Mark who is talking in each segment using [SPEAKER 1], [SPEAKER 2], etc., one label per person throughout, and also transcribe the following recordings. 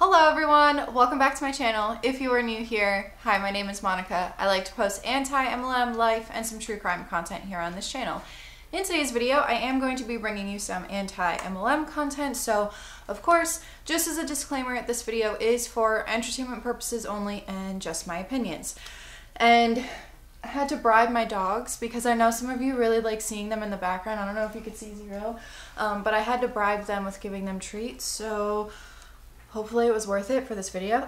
[SPEAKER 1] Hello everyone, welcome back to my channel. If you are new here, hi, my name is Monica. I like to post anti-MLM life and some true crime content here on this channel. In today's video, I am going to be bringing you some anti-MLM content, so of course, just as a disclaimer, this video is for entertainment purposes only and just my opinions. And I had to bribe my dogs because I know some of you really like seeing them in the background. I don't know if you could see Zero, but I had to bribe them with giving them treats, so hopefully it was worth it for this video.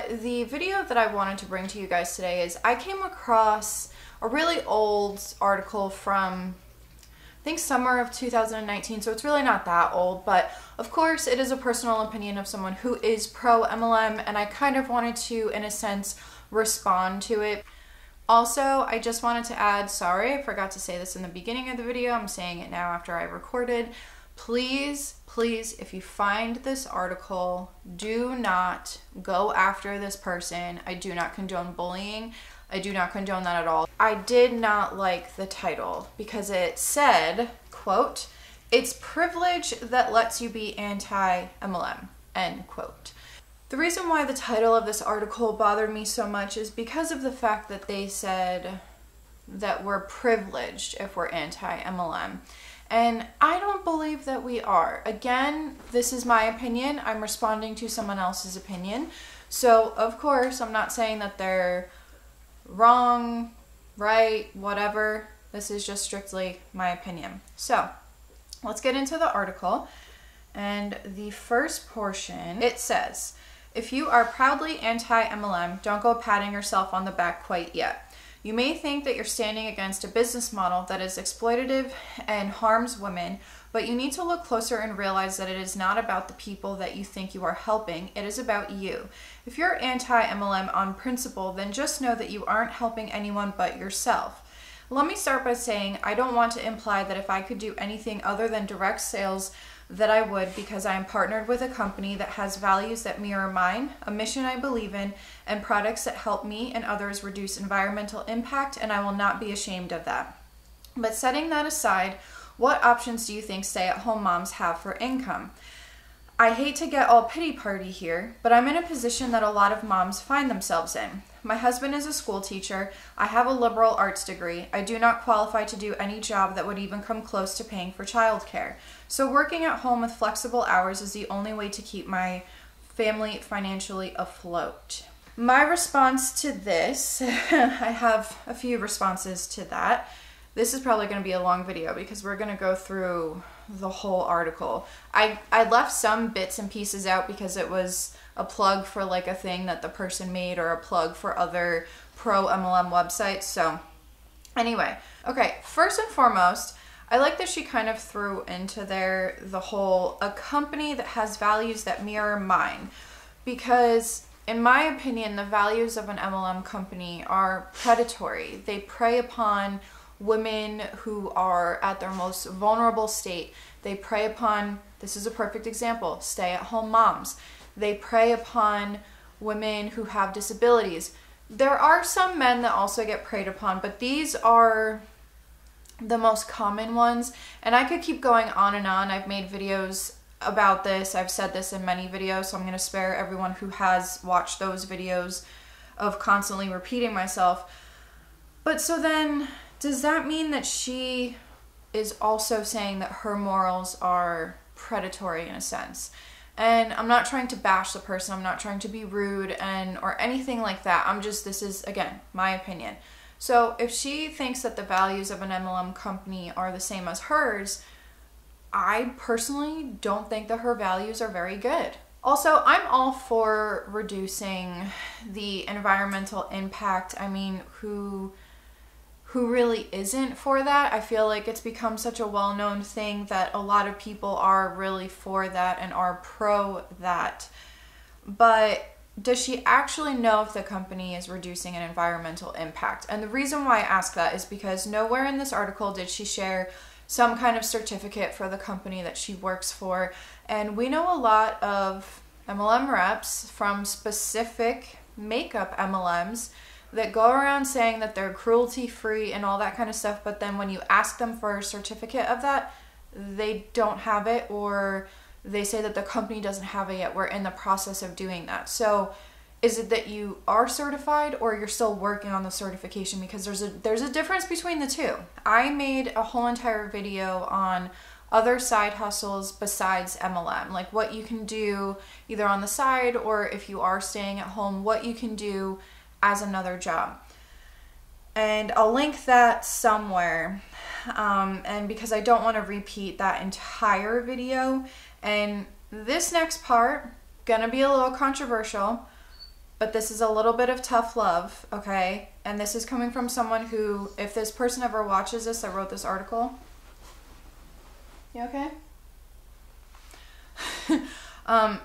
[SPEAKER 1] The video that I wanted to bring to you guys today is I came across a really old article from, I think, summer of 2019, so it's really not that old, but of course it is a personal opinion of someone who is pro MLM, and I kind of wanted to, in a sense, respond to it. Also, I just wanted to add, sorry, I forgot to say this in the beginning of the video, I'm saying it now after I recorded. Please, if you find this article, do not go after this person. I do not condone bullying. I do not condone that at all. I did not like the title because it said, quote, "It's privilege that lets you be anti-MLM," end quote. The reason why the title of this article bothered me so much is because of the fact that they said that we're privileged if we're anti-MLM. And I don't believe that we are. Again, this is my opinion. I'm responding to someone else's opinion. So, of course, I'm not saying that they're wrong, right, whatever. This is just strictly my opinion. So, let's get into the article. And the first portion, it says, "If you are proudly anti-MLM, don't go patting yourself on the back quite yet. You may think that you're standing against a business model that is exploitative and harms women, but you need to look closer and realize that it is not about the people that you think you are helping, it is about you. If you're anti-MLM on principle, then just know that you aren't helping anyone but yourself. Let me start by saying I don't want to imply that if I could do anything other than direct sales that I would, because I am partnered with a company that has values that mirror mine, a mission I believe in, and products that help me and others reduce environmental impact, and I will not be ashamed of that. But setting that aside, what options do you think stay-at-home moms have for income? I hate to get all pity party here, but I'm in a position that a lot of moms find themselves in. My husband is a school teacher. I have a liberal arts degree. I do not qualify to do any job that would even come close to paying for childcare. So working at home with flexible hours is the only way to keep my family financially afloat." My response to this, I have a few responses to that. This is probably going to be a long video because we're going to go through the whole article. I left some bits and pieces out because it was a plug for like a thing that the person made or a plug for other pro MLM websites. So anyway, okay, first and foremost, I like that she kind of threw into there the whole, a company that has values that mirror mine, because in my opinion, the values of an MLM company are predatory. They prey upon women who are at their most vulnerable state. They prey upon, this is a perfect example, stay-at-home moms. They prey upon women who have disabilities. There are some men that also get preyed upon, but these are the most common ones. And I could keep going on and on. I've made videos about this. I've said this in many videos, so I'm going to spare everyone who has watched those videos of constantly repeating myself. But so then, does that mean that she is also saying that her morals are predatory in a sense? And I'm not trying to bash the person, I'm not trying to be rude or anything like that. I'm just, this is, again, my opinion. So if she thinks that the values of an MLM company are the same as hers, I personally don't think that her values are very good. Also, I'm all for reducing the environmental impact. I mean, who really isn't for that? I feel like it's become such a well-known thing that a lot of people are really for that and are pro that. But does she actually know if the company is reducing an environmental impact? And the reason why I ask that is because nowhere in this article did she share some kind of certificate for the company that she works for. And we know a lot of MLM reps from specific makeup MLMs that go around saying that they're cruelty-free and all that kind of stuff, but then when you ask them for a certificate of that, they don't have it, or they say that the company doesn't have it yet. We're in the process of doing that. So is it that you are certified or you're still working on the certification? Because there's a difference between the two. I made a whole entire video on other side hustles besides MLM, like what you can do either on the side or if you are staying at home, what you can do as another job. And I'll link that somewhere. And because I don't want to repeat that entire video. And this next part, gonna be a little controversial, but this is a little bit of tough love, okay? And this is coming from someone who, if this person ever watches this, that wrote this article. You okay?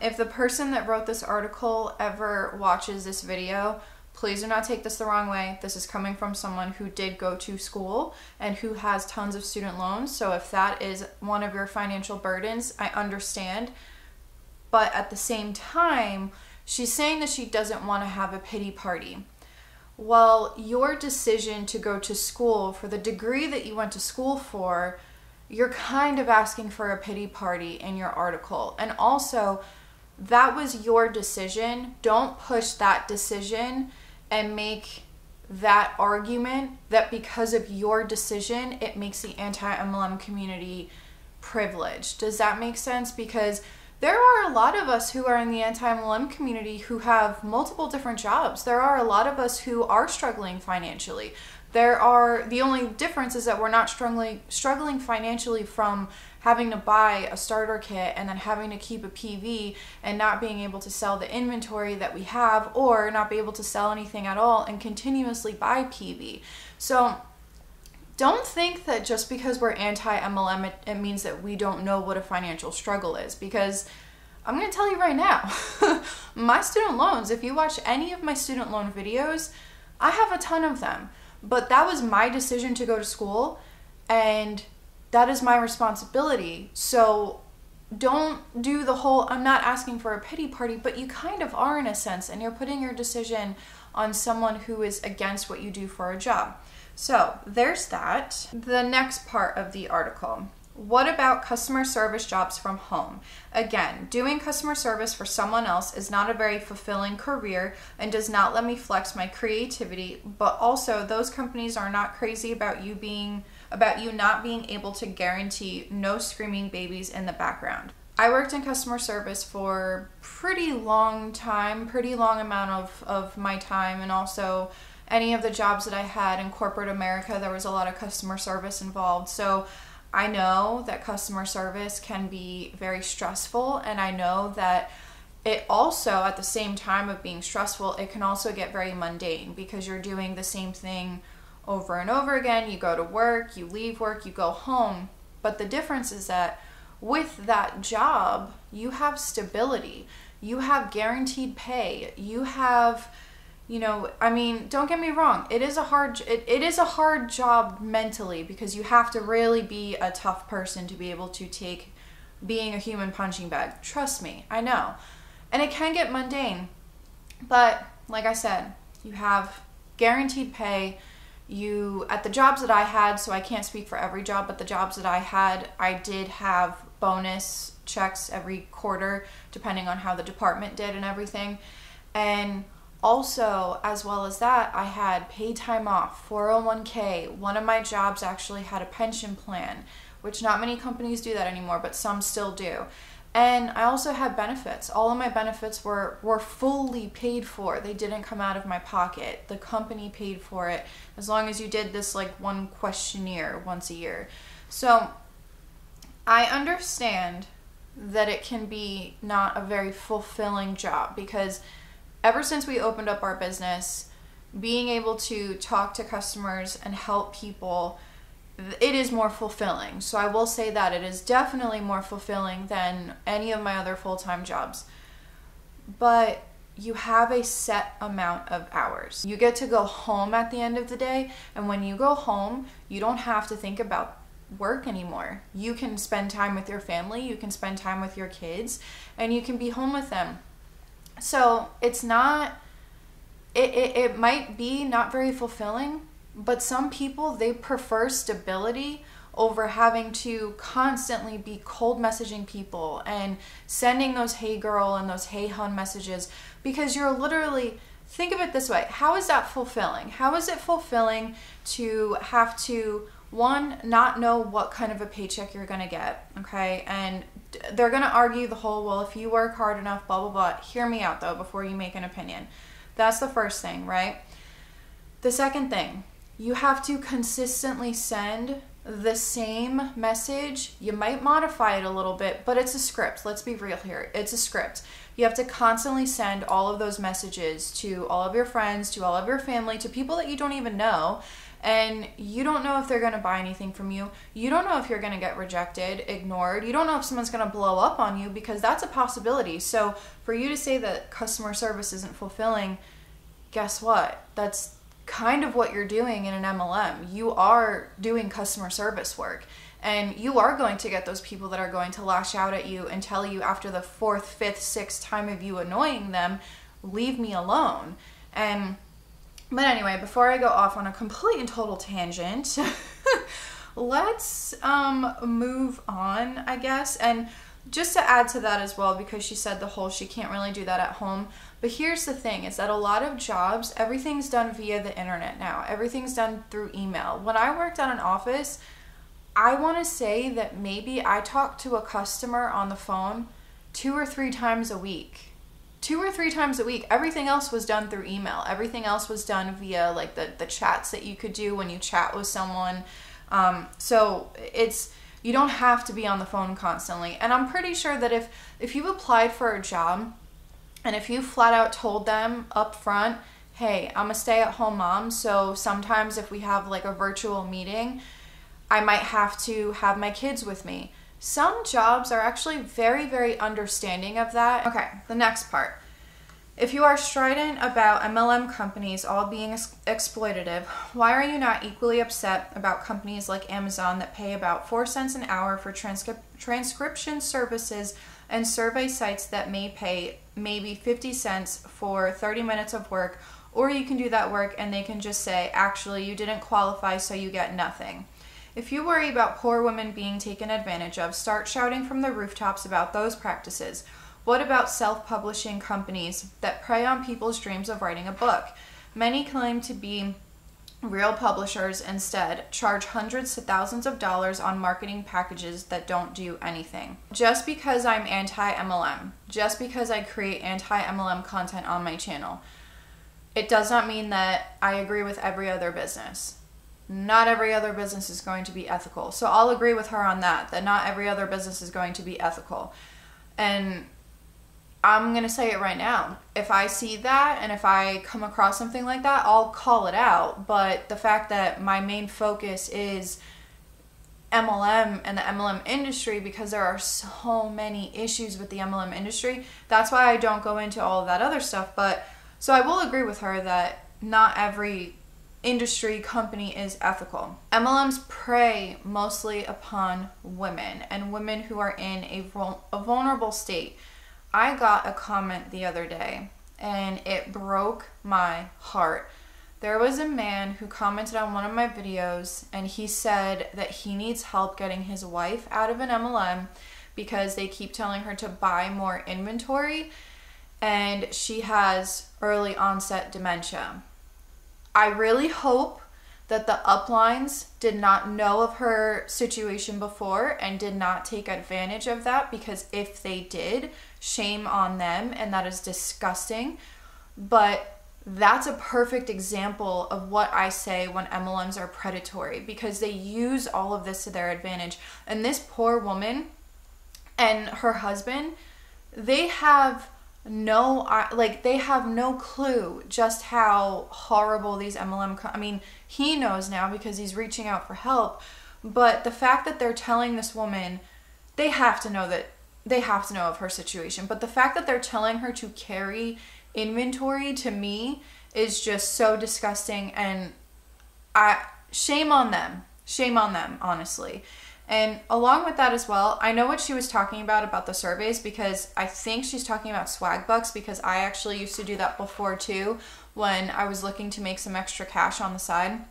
[SPEAKER 1] If the person that wrote this article ever watches this video, please do not take this the wrong way. This is coming from someone who did go to school and who has tons of student loans. So if that is one of your financial burdens, I understand. But at the same time, she's saying that she doesn't want to have a pity party. Well, your decision to go to school for the degree that you went to school for, you're kind of asking for a pity party in your article. And also, that was your decision. Don't push that decision and make that argument that because of your decision, it makes the anti-MLM community privileged. Does that make sense? Because there are a lot of us who are in the anti-MLM community who have multiple different jobs. There are a lot of us who are struggling financially. The only difference is that we're not struggling financially from having to buy a starter kit and then having to keep a PV and not being able to sell the inventory that we have, or not be able to sell anything at all and continuously buy PV. So don't think that just because we're anti-MLM, it means that we don't know what a financial struggle is, because I'm going to tell you right now, my student loans, if you watch any of my student loan videos, I have a ton of them. But that was my decision to go to school, and that is my responsibility. So don't do the whole, I'm not asking for a pity party, but you kind of are in a sense, and you're putting your decision on someone who is against what you do for a job. So there's that. The next part of the article. What about customer service jobs from home? Again, doing customer service for someone else is not a very fulfilling career and does not let me flex my creativity, but also those companies are not crazy about you not being able to guarantee no screaming babies in the background. I worked in customer service for pretty long amount of my time, and also any of the jobs that I had in corporate America, there was a lot of customer service involved. So I know that customer service can be very stressful, and I know that it also, at the same time of being stressful, it can also get very mundane because you're doing the same thing over and over again. You go to work, you leave work, you go home. But the difference is that with that job, you have stability, you have guaranteed pay, you have, I mean, don't get me wrong, it is a hard job mentally, because you have to really be a tough person to be able to take being a human punching bag. Trust me, I know. And it can get mundane, but like I said, you have guaranteed pay. At the jobs that I had, so I can't speak for every job, but the jobs that I had, I did have bonus checks every quarter, depending on how the department did and everything. And also, as well as that, I had paid time off, 401k. One of my jobs actually had a pension plan, which not many companies do that anymore, but some still do. And I also had benefits. All of my benefits were fully paid for. They didn't come out of my pocket. The company paid for it, as long as you did this like one questionnaire once a year. So I understand that it can be not a very fulfilling job, because ever since we opened up our business, being able to talk to customers and help people, it is more fulfilling. So I will say that it is definitely more fulfilling than any of my other full-time jobs. But you have a set amount of hours. You get to go home at the end of the day, and when you go home, you don't have to think about work anymore. You can spend time with your family, you can spend time with your kids, and you can be home with them. So it's not, it might be not very fulfilling, but some people, they prefer stability over having to constantly be cold messaging people and sending those hey girl and those hey hun messages, because you're literally, think of it this way, how is that fulfilling? How is it fulfilling to have to, one, not know what kind of a paycheck you're gonna get, okay? And they're gonna argue the whole, well, if you work hard enough, blah, blah, blah. Hear me out though before you make an opinion. That's the first thing, right? The second thing, you have to consistently send the same message. You might modify it a little bit, but it's a script. Let's be real here. It's a script. You have to constantly send all of those messages to all of your friends, to all of your family, to people that you don't even know. And you don't know if they're going to buy anything from you. You don't know if you're going to get rejected, ignored. You don't know if someone's going to blow up on you, because that's a possibility. So for you to say that customer service isn't fulfilling, guess what? That's kind of what you're doing in an MLM. You are doing customer service work, and you are going to get those people that are going to lash out at you and tell you after the 4th, 5th, 6th time of you annoying them, leave me alone. But anyway, before I go off on a complete and total tangent, let's move on, I guess. And just to add to that as well, because she said the whole she can't really do that at home. But here's the thing, is that a lot of jobs, everything's done via the internet now. Everything's done through email. When I worked at an office, I want to say that maybe I talked to a customer on the phone 2 or 3 times a week. 2 or 3 times a week. Everything else was done through email. Everything else was done via like the chats that you could do when you chat with someone. So you don't have to be on the phone constantly. And I'm pretty sure that if you applied for a job and if you flat out told them up front, hey, I'm a stay-at-home mom, so sometimes if we have like a virtual meeting, I might have to have my kids with me. Some jobs are actually very, very understanding of that. Okay, the next part. If you are strident about MLM companies all being exploitative, why are you not equally upset about companies like Amazon that pay about 4 cents an hour for transcription services, and survey sites that may pay maybe 50 cents for 30 minutes of work, or you can do that work and they can just say, actually, you didn't qualify, so you get nothing. If you worry about poor women being taken advantage of, start shouting from the rooftops about those practices. What about self-publishing companies that prey on people's dreams of writing a book? Many claim to be real publishers, instead charge hundreds to thousands of dollars on marketing packages that don't do anything. Just because I'm anti-MLM, just because I create anti-MLM content on my channel, it does not mean that I agree with every other business. Not every other business is going to be ethical. So I'll agree with her on that not every other business is going to be ethical. And I'm going to say it right now. If I see that and if I come across something like that, I'll call it out. But the fact that my main focus is MLM and the MLM industry, because there are so many issues with the MLM industry, that's why I don't go into all of that other stuff. But so I will agree with her that not every industry company is ethical. MLMs prey mostly upon women and women who are in a vulnerable state. I got a comment the other day and it broke my heart. There was a man who commented on one of my videos and he said that he needs help getting his wife out of an MLM because they keep telling her to buy more inventory and she has early onset dementia. I really hope that the uplines did not know of her situation before and did not take advantage of that, because if they did, shame on them, and that is disgusting. But that's a perfect example of what I say when MLMs are predatory, because they use all of this to their advantage. And this poor woman and her husband, they have no clue just how horrible these I mean, he knows now because he's reaching out for help, but the fact that they're telling this woman, they have to know of her situation, but the fact that they're telling her to carry inventory, to me, is just so disgusting. And shame on them, honestly. And along with that as well, I know what she was talking about the surveys, because I think she's talking about swag bucks, because I actually used to do that before too, when I was looking to make some extra cash on the side.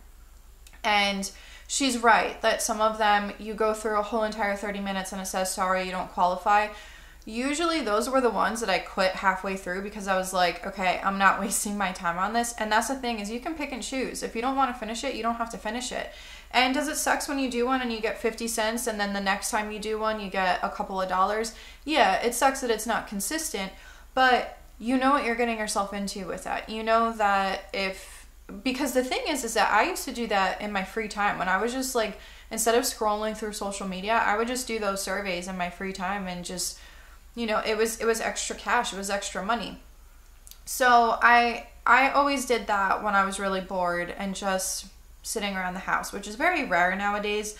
[SPEAKER 1] And she's right that some of them, you go through a whole entire 30 minutes and it says, sorry, you don't qualify. Usually those were the ones that I quit halfway through because I was like, okay, I'm not wasting my time on this. And that's the thing, is you can pick and choose. If you don't want to finish it, you don't have to finish it. And does it suck when you do one and you get 50 cents and then the next time you do one, you get a couple of dollars? Yeah, it sucks that it's not consistent, but you know what you're getting yourself into with that. You know that because the thing is that I used to do that in my free time when I was just like, instead of scrolling through social media, I would just do those surveys in my free time and just, you know, it was extra cash, it was extra money. So I always did that when I was really bored and just sitting around the house, which is very rare nowadays.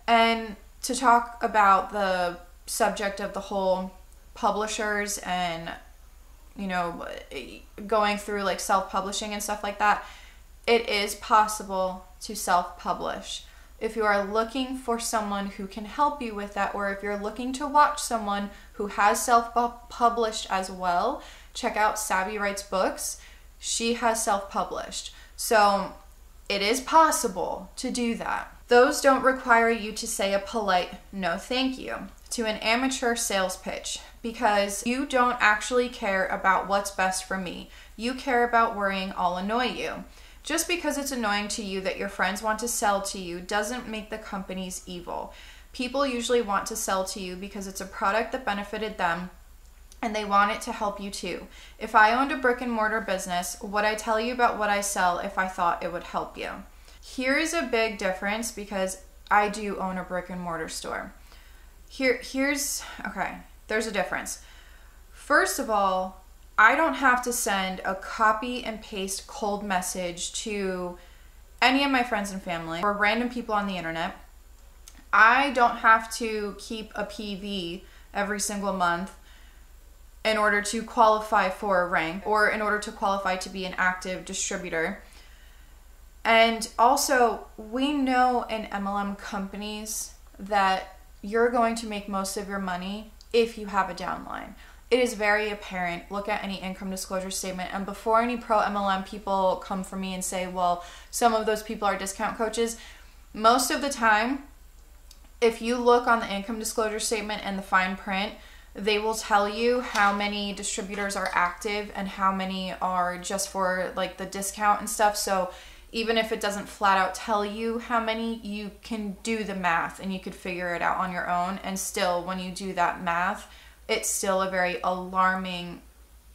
[SPEAKER 1] And to talk about the subject of the whole publishers and, you know, going through like self-publishing and stuff like that, it is possible to self-publish. If you are looking for someone who can help you with that, or if you're looking to watch someone who has self-published as well, check out Savvy Writes Books. She has self-published. So it is possible to do that. Those don't require you to say a polite no thank you to an amateur sales pitch, because you don't actually care about what's best for me. You care about worrying I'll annoy you. Just because it's annoying to you that your friends want to sell to you doesn't make the companies evil. People usually want to sell to you because it's a product that benefited them and they want it to help you too. If I owned a brick and mortar business, would I tell you about what I sell if I thought it would help you? Here's a big difference, because I do own a brick and mortar store. There's a difference. First of all, I don't have to send a copy and paste cold message to any of my friends and family or random people on the internet. I don't have to keep a PV every single month in order to qualify for a rank or in order to qualify to be an active distributor. And also, we know in MLM companies that you're going to make most of your money if you have a downline. It is very apparent. Look at any income disclosure statement. And before any pro MLM people come for me and say, well, some of those people are discount coaches, most of the time, if you look on the income disclosure statement and the fine print, they will tell you how many distributors are active and how many are just for like the discount and stuff. So even if it doesn't flat out tell you how many, you can do the math and you could figure it out on your own. And still, when you do that math, it's still a very alarming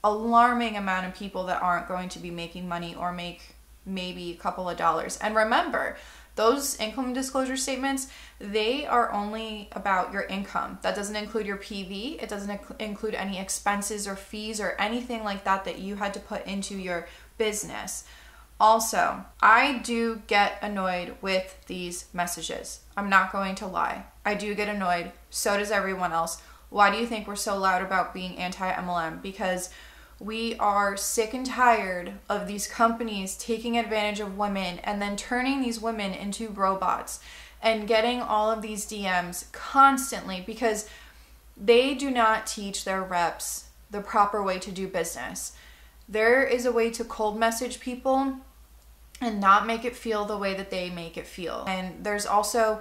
[SPEAKER 1] amount of people that aren't going to be making money or make maybe a couple of dollars. And remember, those income disclosure statements, they are only about your income. That doesn't include your PV. It doesn't include any expenses or fees or anything like that that you had to put into your business. Also, I do get annoyed with these messages. I'm not going to lie. I do get annoyed. So does everyone else. Why do you think we're so loud about being anti-MLM? Because we are sick and tired of these companies taking advantage of women and then turning these women into robots and getting all of these DMs constantly because they do not teach their reps the proper way to do business. There is a way to cold message people and not make it feel the way that they make it feel. And there's also,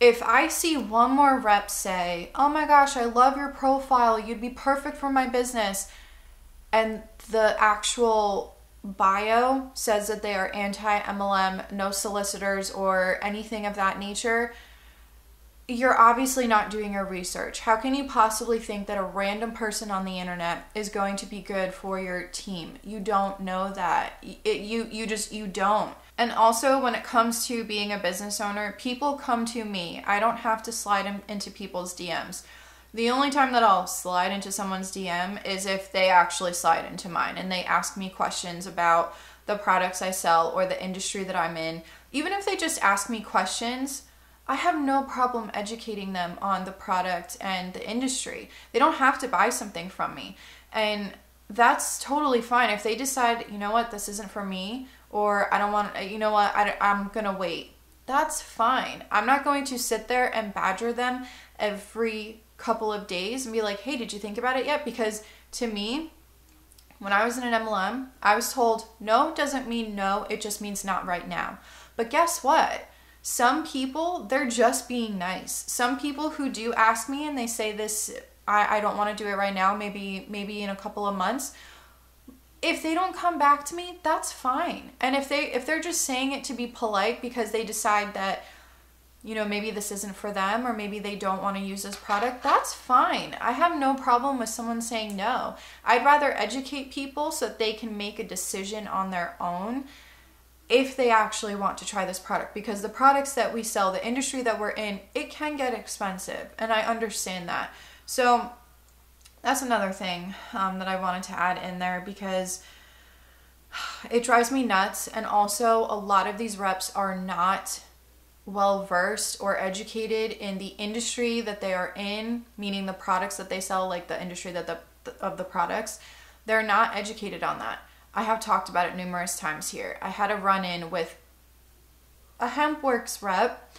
[SPEAKER 1] if I see one more rep say, oh my gosh, I love your profile, you'd be perfect for my business, and the actual bio says that they are anti-MLM, no solicitors or anything of that nature, you're obviously not doing your research. How can you possibly think that a random person on the internet is going to be good for your team? You don't know that. You don't. And also, when it comes to being a business owner, people come to me. I don't have to slide into people's DMs. The only time that I'll slide into someone's DM is if they actually slide into mine and they ask me questions about the products I sell or the industry that I'm in. Even if they just ask me questions, I have no problem educating them on the product and the industry. They don't have to buy something from me. And that's totally fine. If they decide, you know what, this isn't for me, or I don't want, you know what, I'm gonna wait. That's fine. I'm not going to sit there and badger them every couple of days and be like, hey, did you think about it yet? Because to me, when I was in an MLM, I was told no doesn't mean no, it just means not right now. But guess what? Some people, they're just being nice. Some people who do ask me and they say this, I don't want to do it right now, maybe in a couple of months. If they don't come back to me, that's fine. And if they're just saying it to be polite because they decide that, you know, maybe this isn't for them, or maybe they don't want to use this product, that's fine. I have no problem with someone saying no. I'd rather educate people so that they can make a decision on their own if they actually want to try this product, because the products that we sell, the industry that we're in, it can get expensive, and I understand that. So that's another thing that I wanted to add in there, because it drives me nuts. And also, a lot of these reps are not well versed or educated in the industry that they are in, meaning the products that they sell, like the industry of the products. They're not educated on that. I have talked about it numerous times here. I had a run-in with a HempWorks rep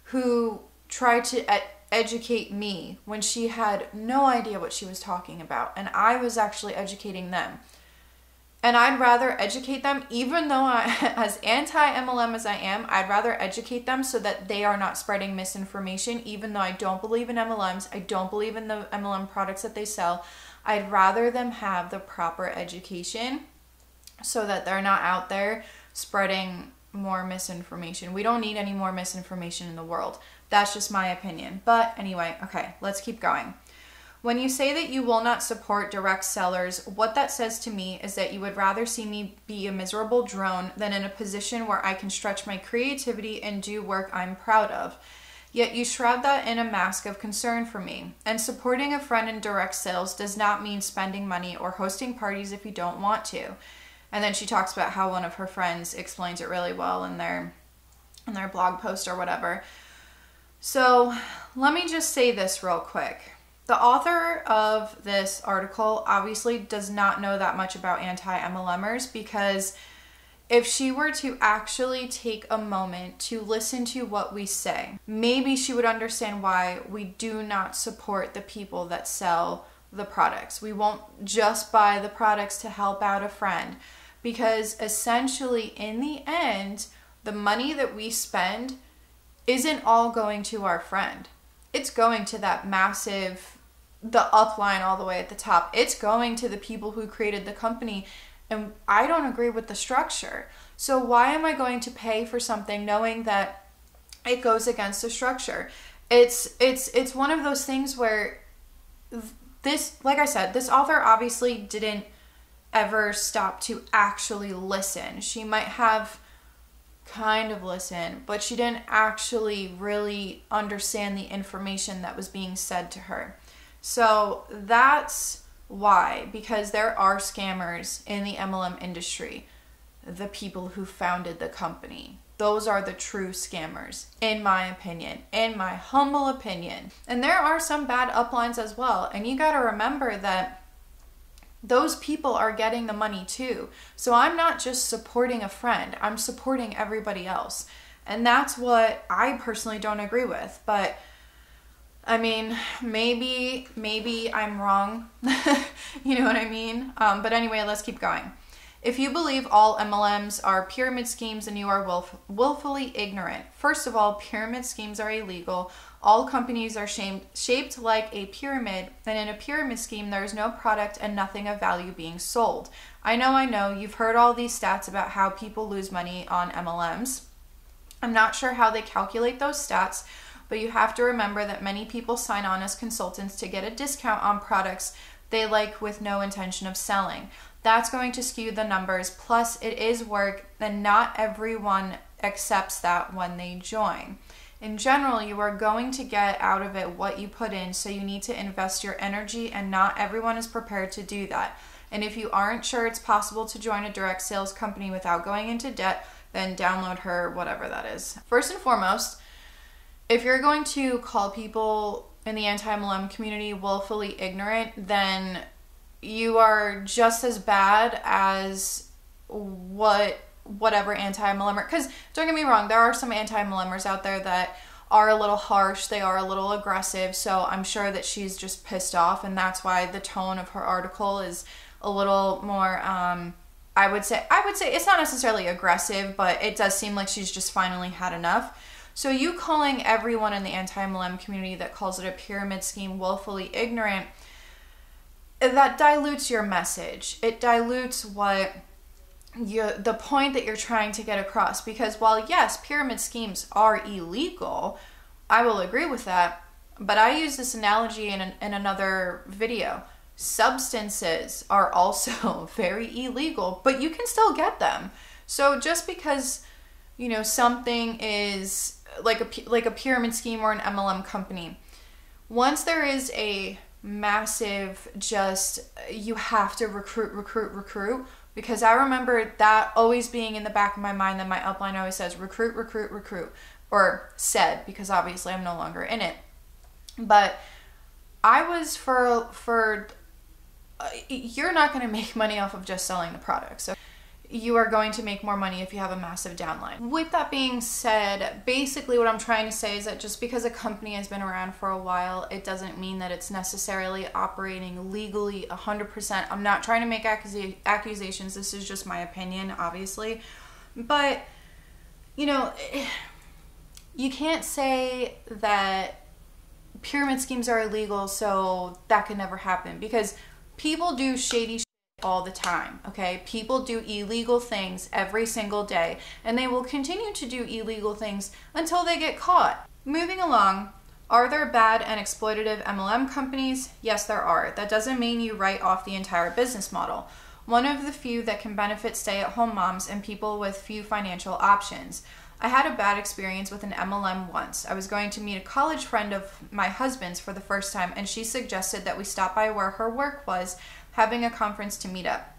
[SPEAKER 1] who tried to educate me when she had no idea what she was talking about, and I was actually educating them. And I'd rather educate them, even though as anti-MLM as I am, I'd rather educate them so that they are not spreading misinformation, even though I don't believe in MLMs, I don't believe in the MLM products that they sell. I'd rather them have the proper education so that they're not out there spreading more misinformation. We don't need any more misinformation in the world. That's just my opinion. But anyway, okay, let's keep going. When you say that you will not support direct sellers, what that says to me is that you would rather see me be a miserable drone than in a position where I can stretch my creativity and do work I'm proud of. Yet you shroud that in a mask of concern for me. And supporting a friend in direct sales does not mean spending money or hosting parties if you don't want to. And then she talks about how one of her friends explains it really well in their blog post or whatever. So let me just say this real quick. The author of this article obviously does not know that much about anti-MLMers, because if she were to actually take a moment to listen to what we say, maybe she would understand why we do not support the people that sell the products. We won't just buy the products to help out a friend, because essentially in the end, the money that we spend isn't all going to our friend. It's going to that massive, the upline all the way at the top. It's going to the people who created the company. And I don't agree with the structure. So why am I going to pay for something knowing that it goes against the structure? It's one of those things where this, like I said, this author obviously didn't ever stop to actually listen. She might have kind of listened, but she didn't actually really understand the information that was being said to her. So that's why, because there are scammers in the MLM industry, the people who founded the company. Those are the true scammers, in my opinion, in my humble opinion. And there are some bad uplines as well. And you got to remember that those people are getting the money too. So I'm not just supporting a friend, I'm supporting everybody else. And that's what I personally don't agree with. But I mean, maybe I'm wrong. You know what I mean? But anyway, let's keep going. If you believe all MLMs are pyramid schemes, then you are willfully ignorant. First of all, pyramid schemes are illegal. All companies are shaped like a pyramid, and in a pyramid scheme, there is no product and nothing of value being sold. I know, you've heard all these stats about how people lose money on MLMs. I'm not sure how they calculate those stats, but you have to remember that many people sign on as consultants to get a discount on products they like with no intention of selling. That's going to skew the numbers. Plus, it is work, and not everyone accepts that when they join. In general, you are going to get out of it what you put in, so you need to invest your energy, and not everyone is prepared to do that. And if you aren't sure it's possible to join a direct sales company without going into debt, then download her, whatever that is. First and foremost, if you're going to call people in the anti-MLM community willfully ignorant, then you are just as bad as whatever anti-MLMer, because don't get me wrong, there are some anti-MLMers out there that are a little harsh, they are a little aggressive, so I'm sure that she's just pissed off, and that's why the tone of her article is a little more, I would say it's not necessarily aggressive, but it does seem like she's just finally had enough. So you calling everyone in the anti-MLM community that calls it a pyramid scheme willfully ignorant, that dilutes your message. It dilutes the point that you're trying to get across. Because while yes, pyramid schemes are illegal, I will agree with that, but I use this analogy in another video. Substances are also very illegal, but you can still get them. So just because, you know, something is like a pyramid scheme or an MLM company, once there is a massive you have to recruit, because I remember that always being in the back of my mind, that my upline always says recruit, or said, because obviously I'm no longer in it. But I was you're not going to make money off of just selling the product. So you are going to make more money if you have a massive downline. With that being said, basically what I'm trying to say is that just because a company has been around for a while, it doesn't mean that it's necessarily operating legally 100%. I'm not trying to make accusations. This is just my opinion, obviously. But, you know, you can't say that pyramid schemes are illegal, so that could never happen, because people do shady shit all the time, okay? People do illegal things every single day, and they will continue to do illegal things until they get caught. Moving along, are there bad and exploitative MLM companies? Yes, there are. That doesn't mean you write off the entire business model. One of the few that can benefit stay-at-home moms and people with few financial options. I had a bad experience with an MLM once. I was going to meet a college friend of my husband's for the first time, and she suggested that we stop by where her work was, having a conference to meet up.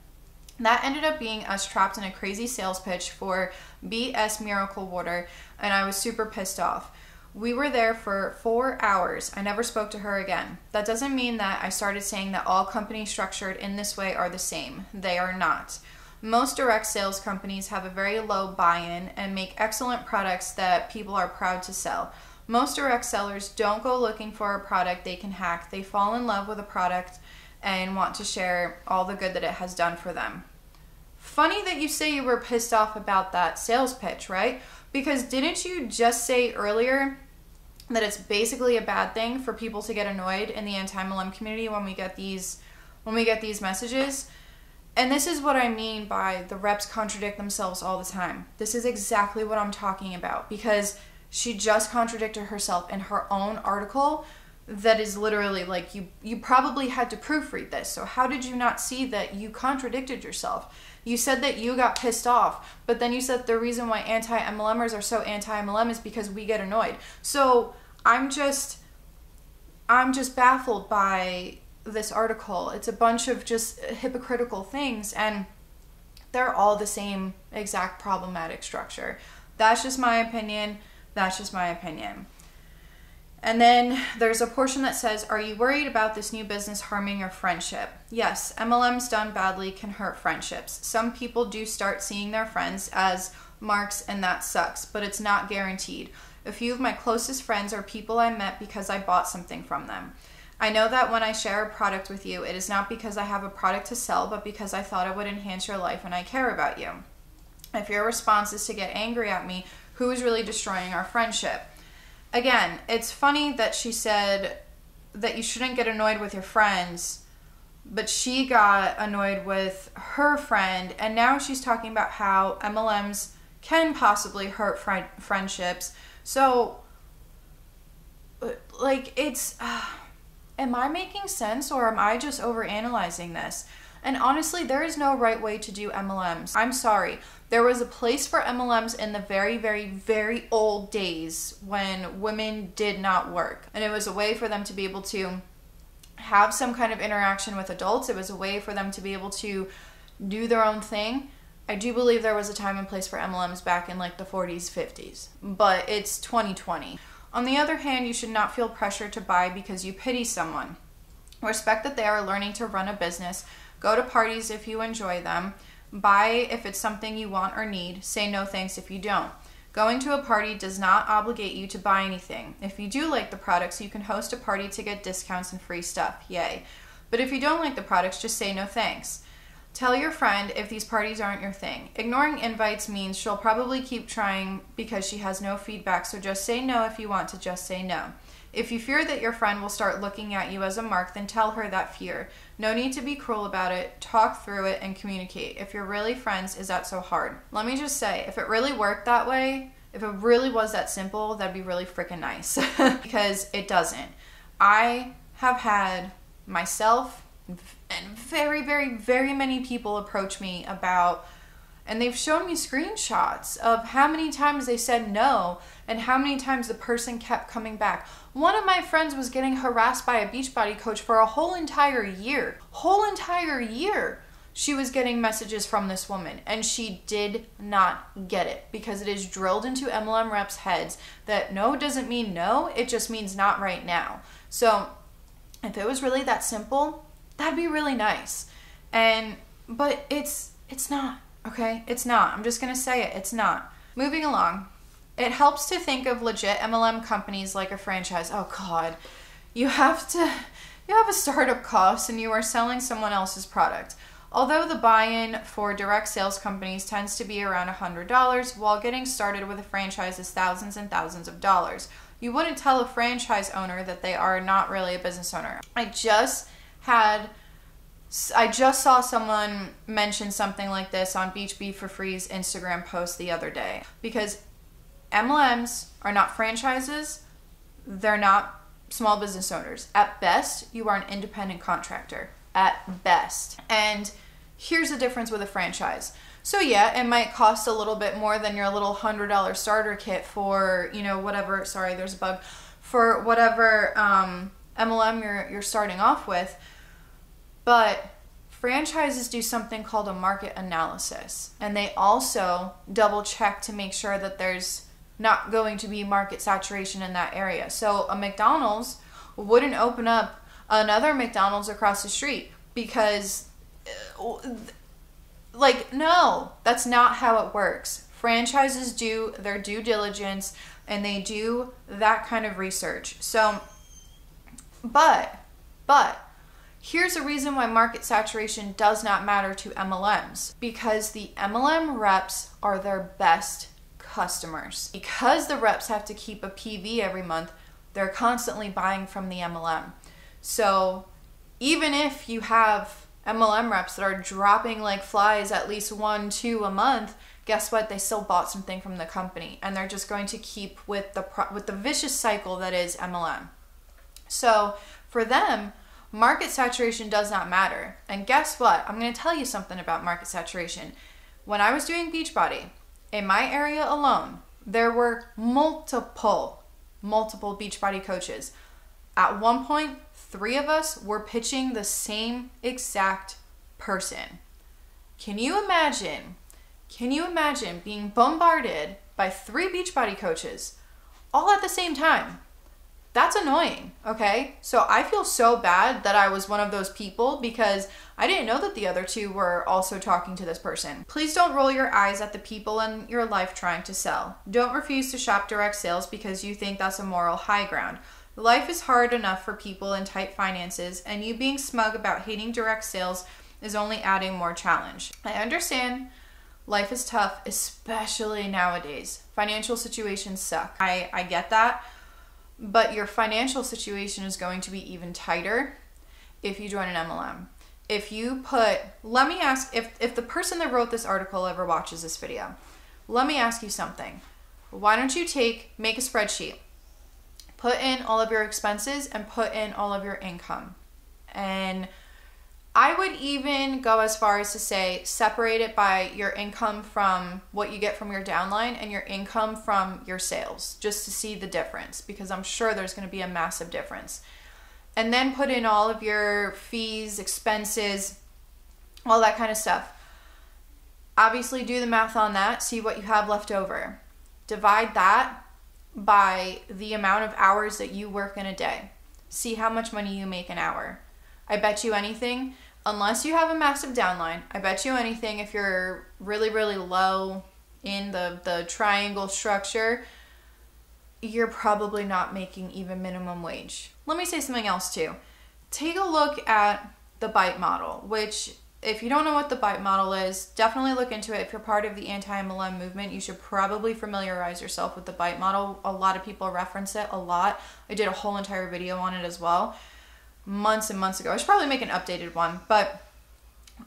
[SPEAKER 1] That ended up being us trapped in a crazy sales pitch for BS Miracle Water, and I was super pissed off. We were there for 4 hours. I never spoke to her again. That doesn't mean that I started saying that all companies structured in this way are the same. They are not. Most direct sales companies have a very low buy-in and make excellent products that people are proud to sell. Most direct sellers don't go looking for a product they can hack. They fall in love with a product and want to share all the good that it has done for them. Funny that you say you were pissed off about that sales pitch, right? Because didn't you just say earlier that it's basically a bad thing for people to get annoyed in the anti-MLM community when we get these messages? And this is what I mean by the reps contradict themselves all the time. This is exactly what I'm talking about, because she just contradicted herself in her own article that is literally like, you probably had to proofread this. So how did you not see that you contradicted yourself? You said that you got pissed off, but then you said the reason why anti-MLMers are so anti-MLM is because we get annoyed. So I'm just baffled by this article. It's a bunch of just hypocritical things, and they're all the same exact problematic structure. That's just my opinion. That's just my opinion. And then there's a portion that says, are you worried about this new business harming your friendship? Yes, MLMs done badly can hurt friendships. Some people do start seeing their friends as marks, and that sucks, but it's not guaranteed. A few of my closest friends are people I met because I bought something from them. I know that when I share a product with you, it is not because I have a product to sell, but because I thought it would enhance your life and I care about you. If your response is to get angry at me, who is really destroying our friendship? Again, it's funny that she said that you shouldn't get annoyed with your friends, but she got annoyed with her friend, and now she's talking about how MLMs can possibly hurt friendships. So, like, it's... am I making sense, or am I just overanalyzing this? And honestly, there is no right way to do MLMs. I'm sorry. There was a place for MLMs in the very, very, very old days when women did not work. And it was a way for them to be able to have some kind of interaction with adults. It was a way for them to be able to do their own thing. I do believe there was a time and place for MLMs back in like the 40s, 50s, but it's 2020. On the other hand, you should not feel pressure to buy because you pity someone. Respect that they are learning to run a business. Go to parties if you enjoy them. Buy if it's something you want or need. Say no thanks if you don't. Going to a party does not obligate you to buy anything. If you do like the products, you can host a party to get discounts and free stuff. Yay. But if you don't like the products, just say no thanks. Tell your friend if these parties aren't your thing. Ignoring invites means she'll probably keep trying because she has no feedback, so just say no if you want to just say no. If you fear that your friend will start looking at you as a mark, then tell her that fear. No need to be cruel about it. Talk through it and communicate. If you're really friends, is that so hard? Let me just say, if it really worked that way, if it really was that simple, that'd be really freaking nice. Because it doesn't. I have had myself and very, very, very many people approach me about, and they've shown me screenshots of how many times they said no and how many times the person kept coming back. One of my friends was getting harassed by a Beachbody coach for a whole entire year. She was getting messages from this woman, and she did not get it because it is drilled into MLM reps' heads that no doesn't mean no, it just means not right now. So if it was really that simple, that'd be really nice. But it's not, okay? It's not. I'm just gonna say it. It's not. Moving along. It helps to think of legit MLM companies like a franchise. Oh God, you have a startup cost and you are selling someone else's product. Although the buy-in for direct sales companies tends to be around $100, while getting started with a franchise is thousands and thousands of dollars. You wouldn't tell a franchise owner that they are not really a business owner. I just saw someone mention something like this on Beach Beef for Free's Instagram post the other day, because MLMs are not franchises, they're not small business owners. At best, you are an independent contractor. At best. And here's the difference with a franchise. So yeah, it might cost a little bit more than your little $100 starter kit for, whatever, sorry, there's a bug, for whatever MLM you're starting off with. But franchises do something called a market analysis. And they also double check to make sure that there's not going to be market saturation in that area. So a McDonald's wouldn't open up another McDonald's across the street because, no, that's not how it works. Franchises do their due diligence and they do that kind of research. So, but here's a reason why market saturation does not matter to MLMs. Because the MLM reps are their best customers. Because the reps have to keep a PV every month, they're constantly buying from the MLM. So even if you have MLM reps that are dropping like flies at least 1-2 a month, guess what? They still bought something from the company, and they're just going to keep with the vicious cycle that is MLM. So for them, market saturation does not matter. And guess what? I'm going to tell you something about market saturation. When I was doing Beachbody, in my area alone, there were multiple Beachbody coaches. At one point, 3 of us were pitching the same exact person. Can you imagine being bombarded by 3 Beachbody coaches all at the same time? That's annoying, okay? So I feel so bad that I was one of those people because I didn't know that the other 2 were also talking to this person. Please don't roll your eyes at the people in your life trying to sell. Don't refuse to shop direct sales because you think that's a moral high ground. Life is hard enough for people in tight finances, and you being smug about hating direct sales is only adding more challenge. I understand life is tough, especially nowadays. Financial situations suck. I get that. But your financial situation is going to be even tighter if you join an MLM. Let me ask, if the person that wrote this article ever watches this video, let me ask you something. Why don't you make a spreadsheet, put in all of your expenses and put in all of your income. And I would even go as far as to say, separate it by your income from what you get from your downline and your income from your sales, just to see the difference, because I'm sure there's going to be a massive difference. And then put in all of your fees, expenses, all that kind of stuff. Obviously do the math on that, see what you have left over. Divide that by the amount of hours that you work in a day. See how much money you make an hour. I bet you anything, unless you have a massive downline, I bet you anything if you're really, really low in the triangle structure, you're probably not making even minimum wage. Let me say something else too. Take a look at the bite model, which if you don't know what the bite model is, definitely look into it. If you're part of the anti-MLM movement, you should probably familiarize yourself with the bite model. A lot of people reference it a lot. I did a whole entire video on it as well, months and months ago. I should probably make an updated one. But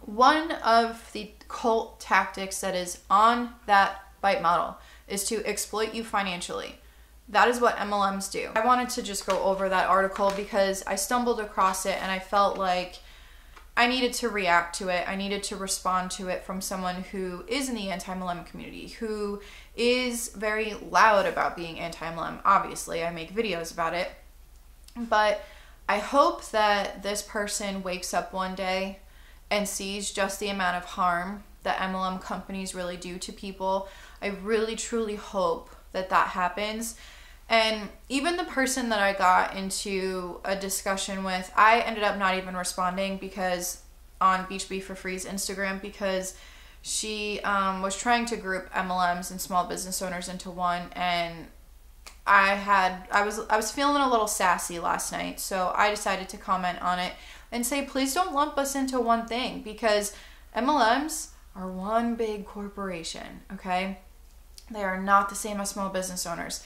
[SPEAKER 1] one of the cult tactics that is on that bite model is to exploit you financially. That is what MLMs do. I wanted to just go over that article because I stumbled across it and I felt like I needed to react to it. I needed to respond to it from someone who is in the anti-MLM community, who is very loud about being anti-MLM. Obviously, I make videos about it. But I hope that this person wakes up one day and sees just the amount of harm that MLM companies really do to people. I really, truly hope that that happens. And even the person that I got into a discussion with, I ended up not even responding because on Beach Beef for Free's Instagram, because she was trying to group MLMs and small business owners into one, and I was feeling a little sassy last night, so I decided to comment on it and say, please don't lump us into one thing, because MLMs are one big corporation, okay? They are not the same as small business owners.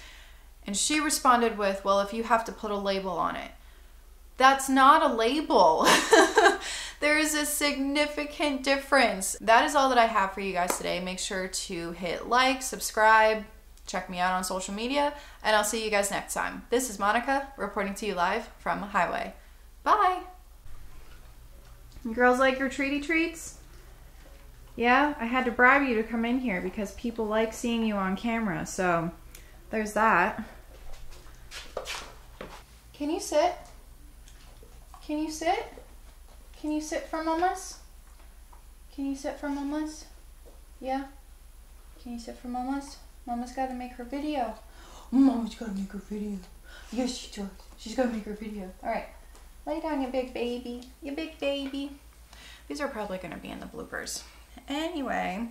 [SPEAKER 1] And she responded with, well, if you have to put a label on it. That's not a label. There is a significant difference. That is all that I have for you guys today. Make sure to hit like, subscribe, check me out on social media, and I'll see you guys next time. This is Monica reporting to you live from the highway. Bye. You girls like your treaty treats? Yeah, I had to bribe you to come in here because people like seeing you on camera, so there's that. Can you sit? Can you sit? Can you sit for mamas? Can you sit for mamas? Yeah? Can you sit for mamas? Mama's gotta make her video. Mama's gotta make her video. Yes, she does. She's gotta make her video. Alright. Lay down, you big baby. You big baby. These are probably gonna be in the bloopers. Anyway,